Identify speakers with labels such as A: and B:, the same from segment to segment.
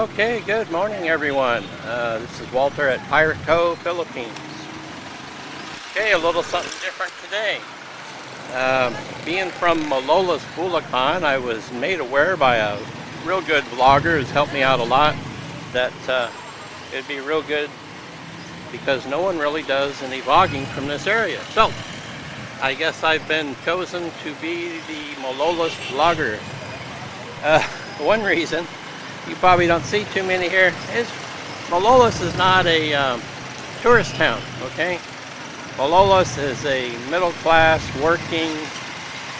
A: Okay, good morning everyone. This is Walter at Pirate Cove, Philippines. Okay, a little something different today. Being from Malolos Bulacan, I was made aware by a real good vlogger who's helped me out a lot that it'd be real good because no one really does any vlogging from this area. So, I guess I've been chosen to be the Malolos vlogger. One reason you probably don't see too many here is Malolos is not a tourist town, okay? Malolos is a middle-class working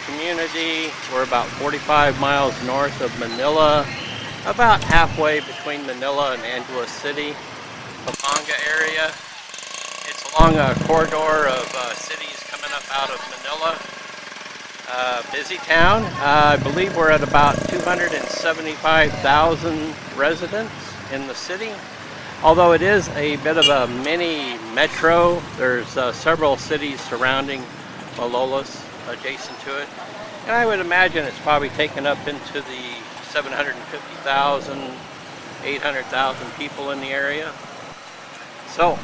A: community. We're about 45 miles north of Manila, about halfway between Manila and Malolos City, Pampanga area. It's along a corridor of cities coming up out of Manila. Busy town. I believe we're at about 275,000 residents in the city. Although it is a bit of a mini metro, there's several cities surrounding Malolos adjacent to it. And I would imagine it's probably taken up into the 750,000, 800,000 people in the area. So,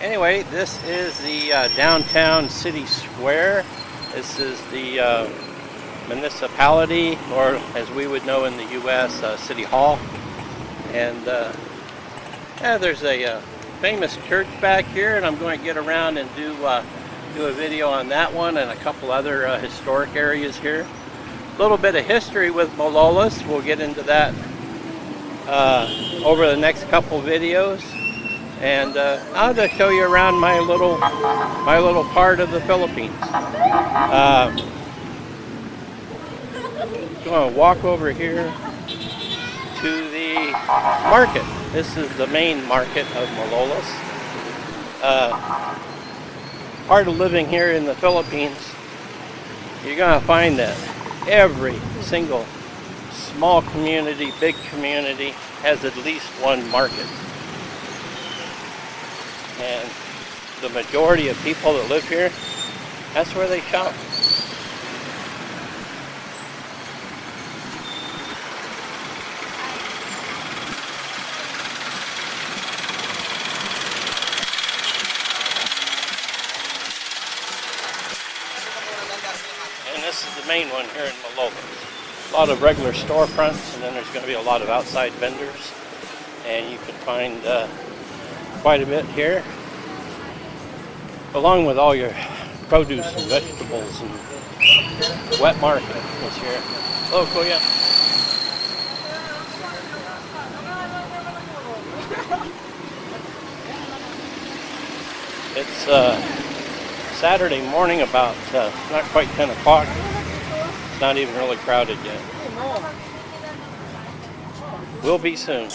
A: anyway, this is the downtown city square. This is the municipality, or as we would know in the U.S., City Hall. And there's a famous church back here, and I'm going to get around and do a video on that one and a couple other historic areas here. A little bit of history with Malolos. We'll get into that over the next couple videos. And I'll just show you around my little part of the Philippines. Going to walk over here to the market. This is the main market of Malolos. Part of living here in the Philippines, you're going to find that every single small community, big community has at least one market. And the majority of people that live here, that's where they shop. And this is the main one here in Malolos. A lot of regular storefronts, and then there's going to be a lot of outside vendors. And you can find quite a bit here, along with all your produce and vegetables, and wet market is here. Hello, Kuya. It's Saturday morning, about not quite 10 o'clock. It's not even really crowded yet. Will be soon.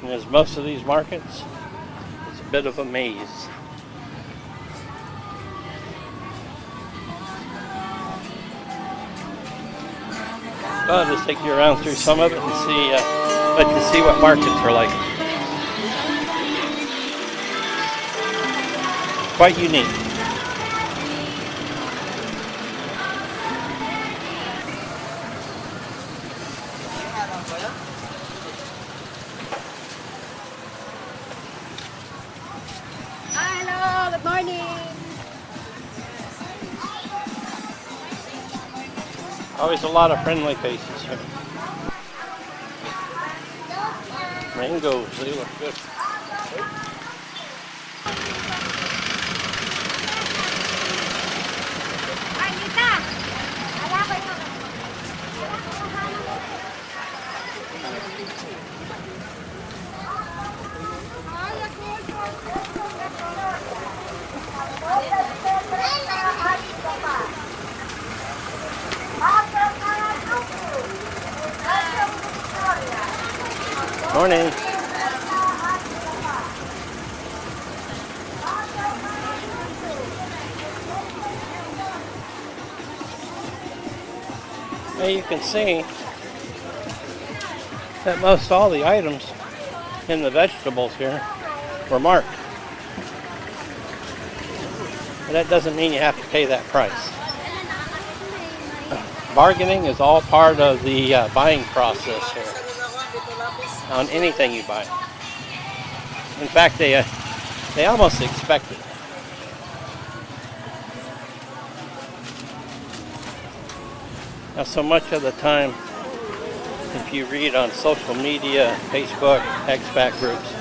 A: And as most of these markets, it's a bit of a maze. I'll just take you around through some of it and see, let you see what markets are like. Quite unique.
B: Hello, good morning.
A: Always a lot of friendly faces here. Mangoes, they look good. Morning. Now you can see that most all the items in the vegetables here were marked. But that doesn't mean you have to pay that price. Bargaining is all part of the buying process here on anything you buy. In fact, they almost expect it. Now, so much of the time, if you read on social media, Facebook, expat groups,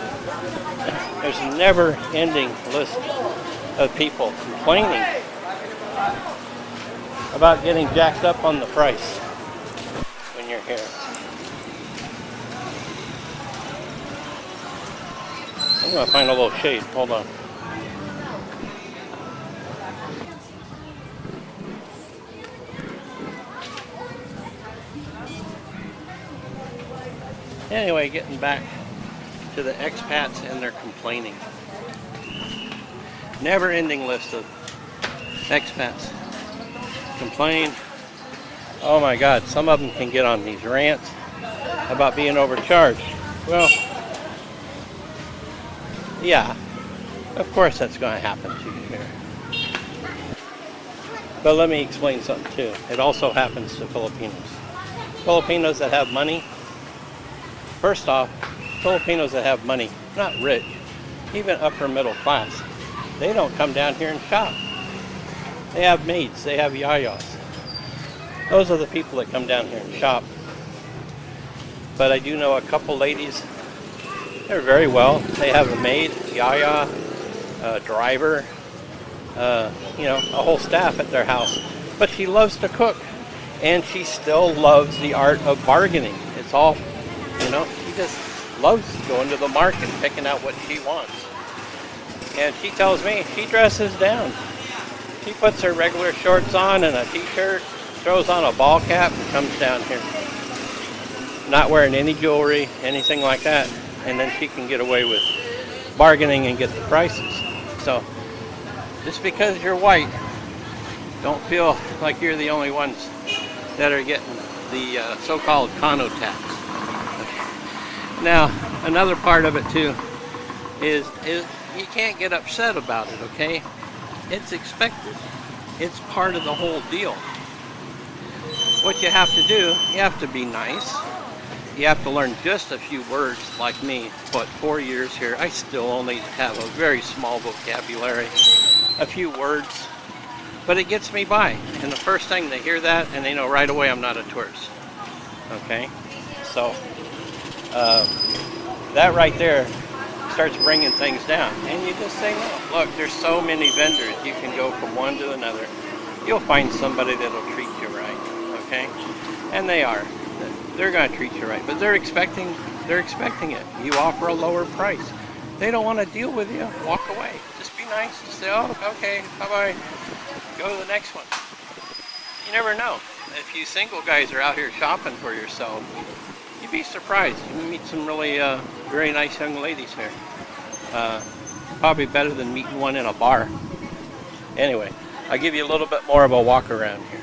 A: there's a never-ending list of people complaining about getting jacked up on the price when you're here. I'm going to find a little shade. Hold on. Anyway, getting back to the expats and their complaining. Never-ending list of expats complain. Oh my God, some of them can get on these rants about being overcharged. Well, yeah, of course that's going to happen to you here. But let me explain something too. It also happens to Filipinos. Filipinos that have money. First off, Filipinos that have money, not rich, even upper middle class, they don't come down here and shop. They have maids, they have yayas. Those are the people that come down here and shop. But I do know a couple ladies, they're very well. They have a maid, yaya, a driver, a whole staff at their house. But she loves to cook, and she still loves the art of bargaining. It's all, she just loves going to the market, picking out what she wants. And she tells me she dresses down. She puts her regular shorts on and a t-shirt, throws on a ball cap, and comes down here. Not wearing any jewelry, anything like that. And then she can get away with bargaining and get the prices. So, just because you're white, don't feel like you're the only ones that are getting the so-called condo tax. Now, another part of it too is you can't get upset about it, okay? It's expected. It's part of the whole deal. What you have to do, you have to be nice. You have to learn just a few words like me. But 4 years here, I still only have a very small vocabulary, a few words. But it gets me by. And the first thing they hear that, and they know right away I'm not a tourist. Okay? So, that right there starts bringing things down. And you just say no. Look, there's so many vendors. You can go from one to another. You'll find somebody that'll treat you right. Okay? And they are. They're going to treat you right. But they're expecting it. You offer a lower price. They don't want to deal with you. Walk away. Just be nice. Just say, oh, okay, bye-bye. Go to the next one. You never know. If you single guys are out here shopping for yourself, you'd be surprised. You meet some really very nice young ladies here. Probably better than meeting one in a bar. Anyway, I'll give you a little bit more of a walk around here.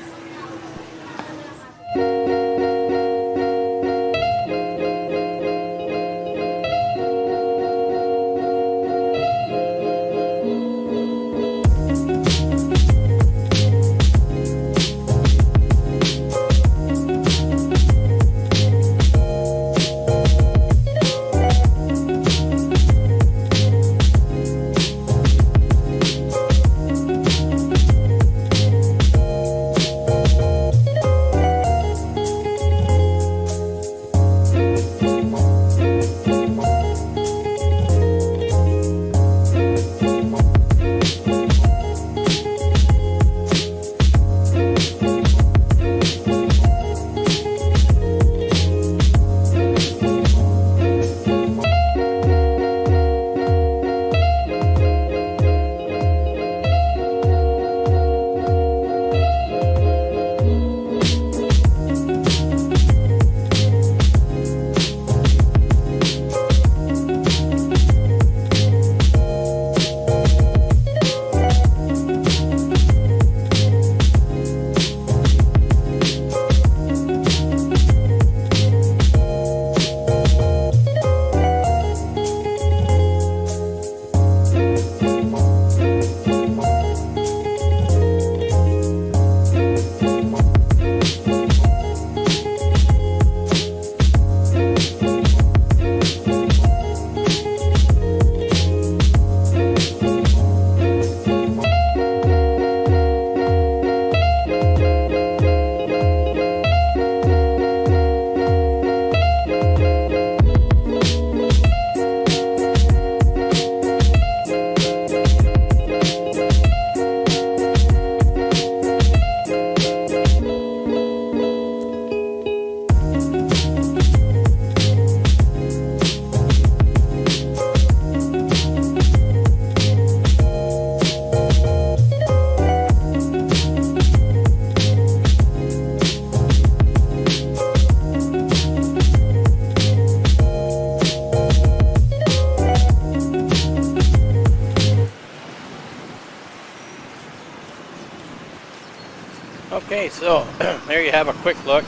A: Okay, so there you have a quick look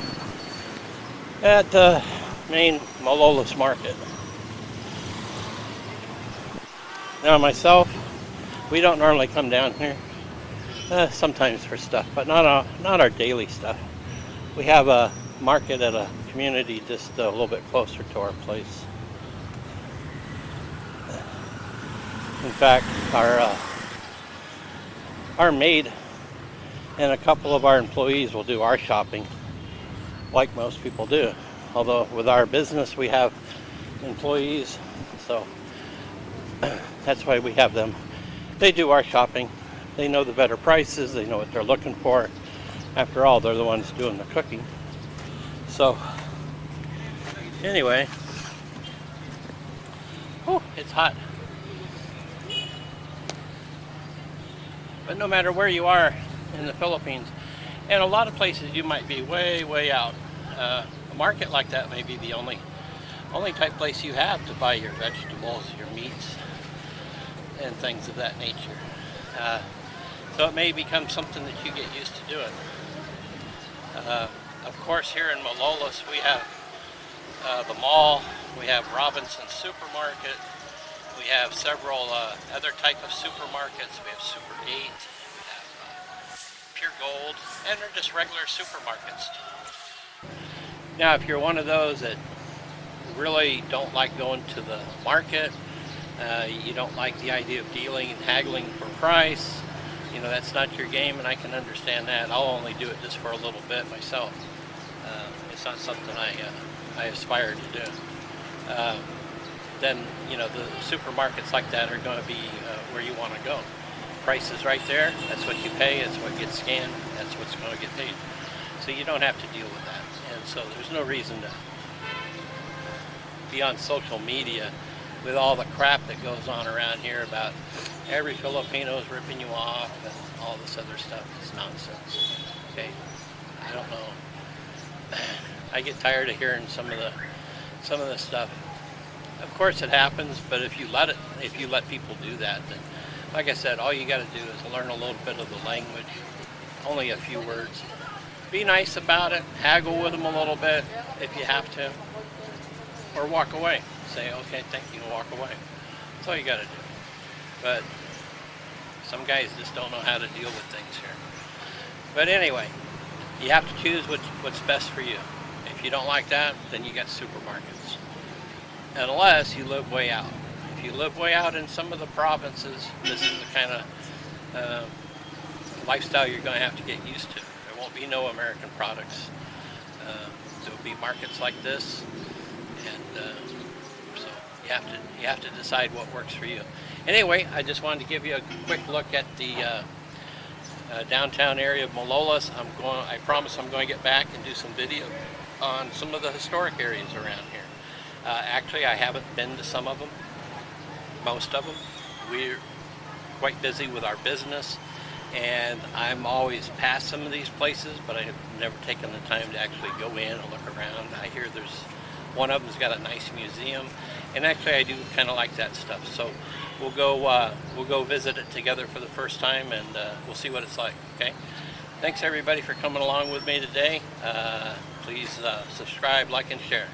A: at the main Malolos Market. Now myself, we don't normally come down here, sometimes for stuff, but not our daily stuff. We have a market at a community just a little bit closer to our place. In fact, our maid and a couple of our employees will do our shopping like most people do. Although with our business we have employees, so that's why we have them. They do our shopping. They know the better prices, they know what they're looking for. After all, they're the ones doing the cooking. So anyway, oh, it's hot. But no matter where you are in the Philippines, and a lot of places you might be way out. A market like that may be the only type place you have to buy your vegetables, your meats, and things of that nature. So it may become something that you get used to doing. Of course, here in Malolos we have the mall, we have Robinson's Supermarket, we have several other type of supermarkets. We have Super 8, we have Pure Gold, and they're just regular supermarkets. Now, if you're one of those that really don't like going to the market, you don't like the idea of dealing and haggling for price, you know, that's not your game, and I can understand that. I'll only do it just for a little bit myself. It's not something I aspire to do. Then, you know, the supermarkets like that are going to be where you want to go. Price is right there. That's what you pay. That's what gets scanned. That's what's going to get paid. So you don't have to deal with that. And so there's no reason to be on social media with all the crap that goes on around here about every Filipino is ripping you off and all this other stuff. It's nonsense. Okay? I don't know. I get tired of hearing some of the stuff. Of course it happens, but if you let people do that, then like I said, all you got to do is learn a little bit of the language, only a few words. Be nice about it, haggle with them a little bit if you have to, or walk away. Say, okay, thank you, and walk away. That's all you got to do. But some guys just don't know how to deal with things here. But anyway, you have to choose what's best for you. If you don't like that, then you got supermarkets. Unless you live way out. If you live way out in some of the provinces, this is the kind of lifestyle you're going to have to get used to. There won't be no American products. There will be markets like this, and so you have to decide what works for you. Anyway, I just wanted to give you a quick look at the downtown area of Malolos. I promise I'm going to get back and do some video on some of the historic areas around here. Actually, I haven't been to some of them, most of them. We're quite busy with our business, and I'm always past some of these places, but I have never taken the time to actually go in and look around. I hear there's one of them's got a nice museum, and actually I do kind of like that stuff. So we'll go visit it together for the first time, and we'll see what it's like. Okay. Thanks everybody for coming along with me today. Please subscribe, like, and share.